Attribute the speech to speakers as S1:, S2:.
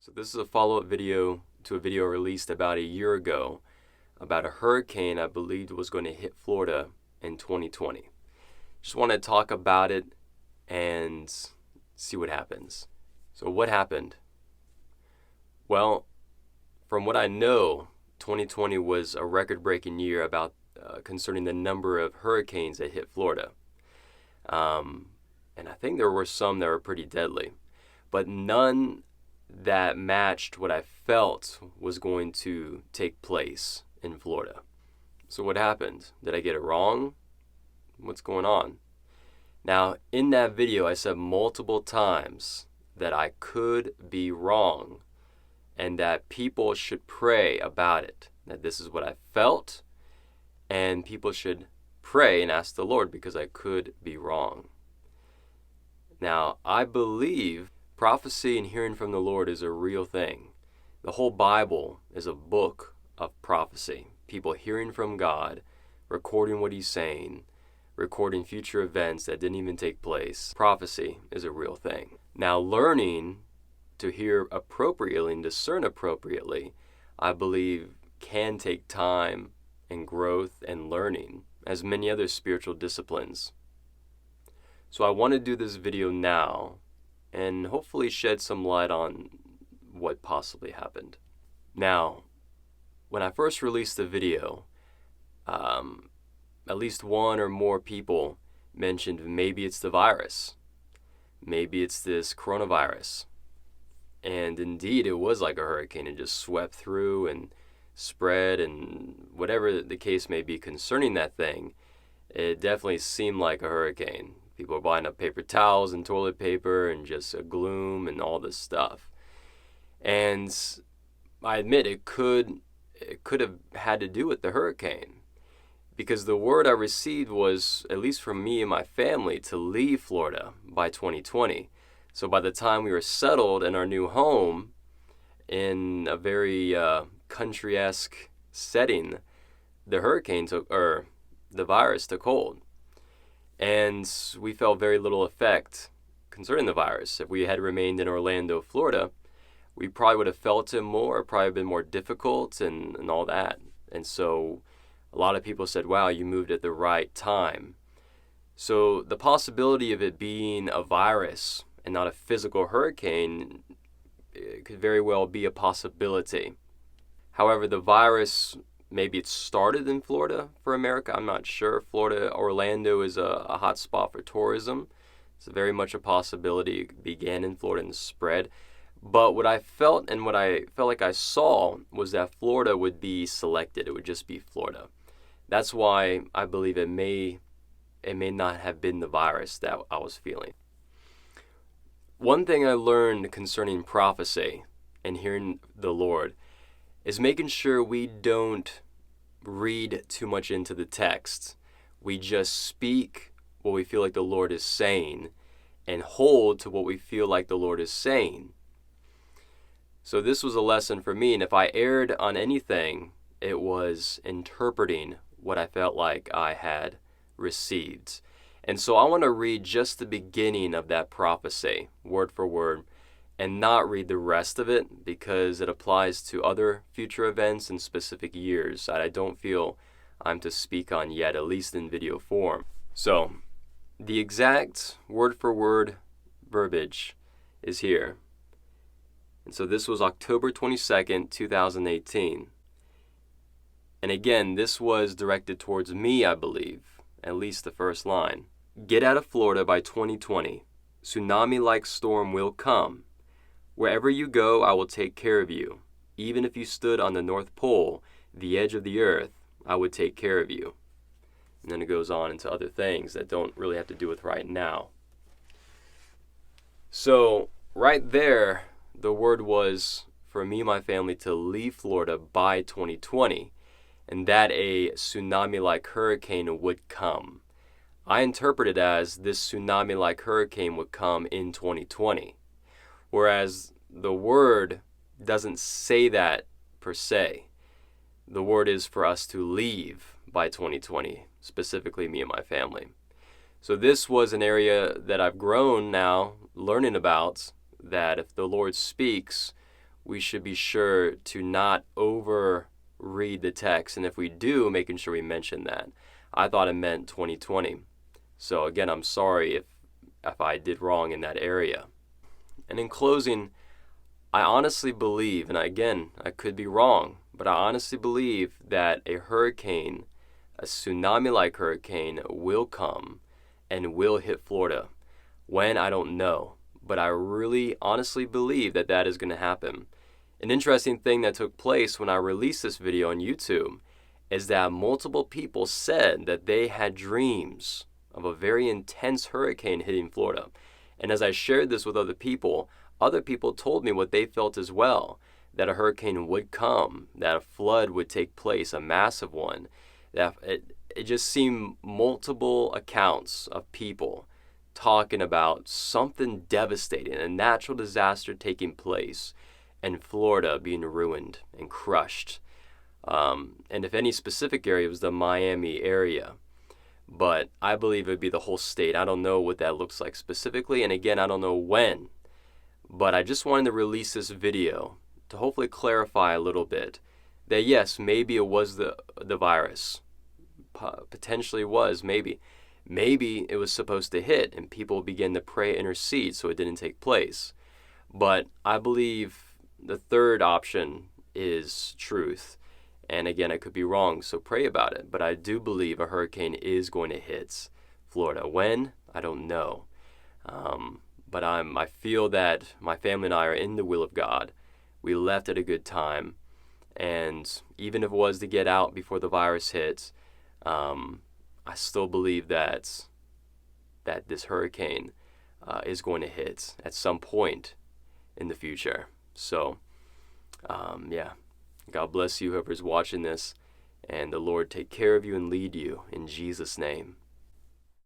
S1: So this is a follow-up video to a video released about a year ago about a hurricane I believed was going to hit Florida in 2020. Just want to talk about it and see what happens. So what happened? Well, from what I know, 2020 was a record-breaking year about concerning the number of hurricanes that hit Florida. And I think there were some that were pretty deadly, but none that matched what I felt was going to take place in Florida. So what happened? Did I get it wrong? What's going on? Now, in that video, I said multiple times that I could be wrong and that people should pray about it, that this is what I felt, and people should pray and ask the Lord because I could be wrong. Now, I believe prophecy and hearing from the Lord is a real thing. The whole Bible is a book of prophecy. People hearing from God, recording what He's saying, recording future events that didn't even take place. Prophecy is a real thing. Now, learning to hear appropriately and discern appropriately, I believe can take time and growth and learning, as many other spiritual disciplines. So I want to do this video now and hopefully shed some light on what possibly happened. Now, when I first released the video, at least one or more people mentioned maybe it's the virus. Maybe it's this coronavirus. And indeed, it was like a hurricane. It just swept through and spread, and whatever the case may be concerning that thing, it definitely seemed like a hurricane. People are buying up paper towels and toilet paper and just a gloom and all this stuff. And I admit it could have had to do with the hurricane, because the word I received was, at least from me and my family, to leave Florida by 2020. So by the time we were settled in our new home in a very country-esque setting, the virus took hold. And we felt very little effect concerning the virus. If we had remained in Orlando, Florida, we probably would have felt it more, probably been more difficult and all that. And so a lot of people said, wow, you moved at the right time. So the possibility of it being a virus and not a physical hurricane, it could very well be a possibility. However, the virus, maybe it started in Florida for America. I'm not sure. Florida, Orlando is a hot spot for tourism. It's very much a possibility. It began in Florida and spread. But what I felt and what I felt like I saw was that Florida would be selected. It would just be Florida. That's why I believe it may not have been the virus that I was feeling. One thing I learned concerning prophecy and hearing the Lord is making sure we don't read too much into the text. We just speak what we feel like the Lord is saying and hold to what we feel like the Lord is saying. So this was a lesson for me, and if I erred on anything, it was interpreting what I felt like I had received. And so I want to read just the beginning of that prophecy, word for word, and not read the rest of it because it applies to other future events and specific years that I don't feel I'm to speak on yet, at least in video form. So the exact word for word verbiage is here. And so this was October 22nd, 2018. And again, this was directed towards me, I believe, at least the first line. Get out of Florida by 2020. Tsunami-like storm will come. Wherever you go, I will take care of you. Even if you stood on the North Pole, the edge of the earth, I would take care of you. And then it goes on into other things that don't really have to do with right now. So right there, the word was for me and my family to leave Florida by 2020, and that a tsunami-like hurricane would come. I interpret it as this tsunami-like hurricane would come in 2020. Whereas the word doesn't say that per se. The word is for us to leave by 2020, specifically me and my family. So this was an area that I've grown now learning about, that if the Lord speaks, we should be sure to not overread the text. And if we do, making sure we mention that. I thought it meant 2020. So again, I'm sorry if I did wrong in that area. And in closing, I honestly believe, and again, I could be wrong, but I honestly believe that a hurricane, a tsunami-like hurricane, will come and will hit Florida. When, I don't know, but I really honestly believe that that is going to happen. An interesting thing that took place when I released this video on YouTube is that multiple people said that they had dreams of a very intense hurricane hitting Florida. And as I shared this with other people told me what they felt as well, that a hurricane would come, that a flood would take place, a massive one. That it just seemed multiple accounts of people talking about something devastating, a natural disaster taking place, and Florida being ruined and crushed. And if any specific area, it was the Miami area. But I believe it would be the whole state. I don't know what that looks like specifically, and again, I don't know when. But I just wanted to release this video to hopefully clarify a little bit that yes, maybe it was the virus. Potentially was, maybe. Maybe it was supposed to hit and people began to pray, intercede, so it didn't take place. But I believe the third option is truth. And again, I could be wrong, so pray about it. But I do believe a hurricane is going to hit Florida. When? I don't know. But I feel that my family and I are in the will of God. We left at a good time. And even if it was to get out before the virus hit, I still believe that this hurricane is going to hit at some point in the future. So, yeah. God bless you, whoever's watching this, and the Lord take care of you and lead you in Jesus' name.